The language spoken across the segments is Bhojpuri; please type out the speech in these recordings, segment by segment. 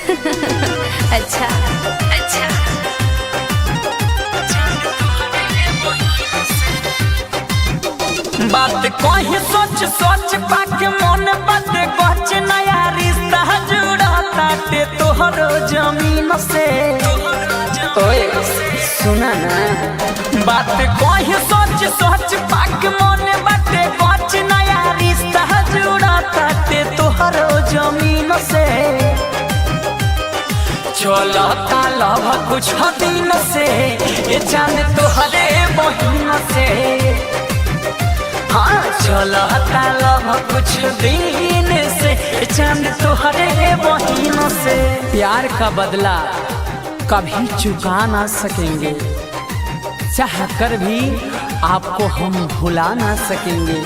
अच्छा अच्छा। बात कहीं सोच सोच पाके मन बाते गच नया रिश्ता जुड़ता ते तोहरो जमीन से। ओए सुना ना, बात कहीं सोच सोच पाके मन बाते गच नया रिश्ता जुड़ता ते तोहरो जमीन से। चलता लव कुछ दिन से ये चांद तोहरे बहिन से। हाँ चलता लव कुछ दिन से चांद तोहरे बहिन से। प्यार का बदला कभी चुका ना सकेंगे, चाह कर भी आपको हम भुला ना सकेंगे।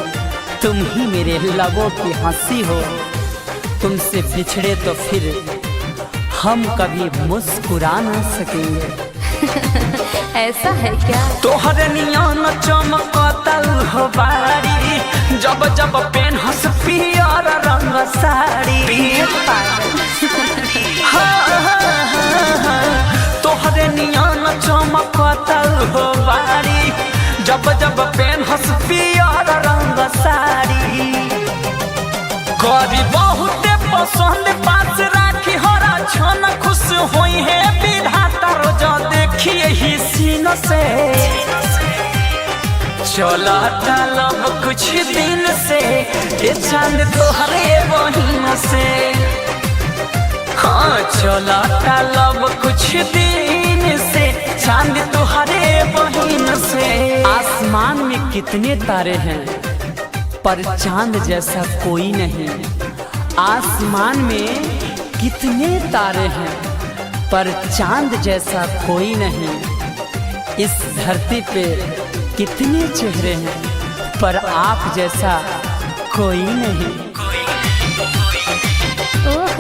तुम ही मेरे लबों की हंसी हो, तुमसे बिछड़े तो फिर हम कभी मुस्कुरा ना सकेंगे। ऐसा है क्या? तोहरे नियन चमकता हो बारी, जब जब पेन हंस पियर रंग साड़ी। तोहरे नियन चमकता हो बारी, जब जब पेन हंस पियर रंग साड़ी। गरी बहुत पसंद पास राखी हरा छन खुश होई है विधाता रोज देखिए ही सीन से। चलता लव कुछ दिन से ये चांद तोहरे बहिन से। हाँ चलता लव कुछ दिन से चांद तोहरे बहिन से। आसमान में कितने तारे हैं पर चांद जैसा कोई नहीं। आसमान में कितने तारे हैं पर चांद जैसा कोई नहीं। इस धरती पे कितने चेहरे हैं पर आप जैसा कोई नहीं। ओह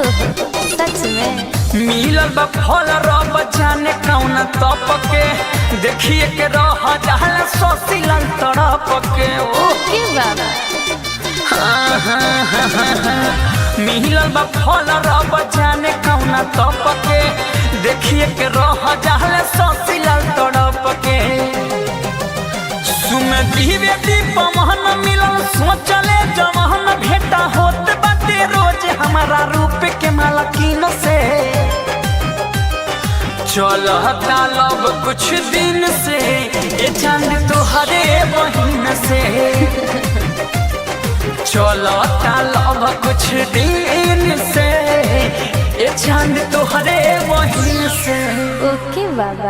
सच में मिलल बा फल रब जाने कौन तप के, देखिए के रह जहल सोसिलन तड़प के। ओके बाबा। मिलल बा फल रब जाने कौन तप के, देखिए के रह जहल सोसिलन तड़प के। सुन दीवे दीप महन मिलल सोचले जवान भेटा होत बाटे रोज हमारा रूप के मालकिन से। चलता लव कुछ दिन से ये चांद तोहरे बहिन से। चलता लव कुछ दिन से ये चांद तोहरे बहिन से। ओके बाबा।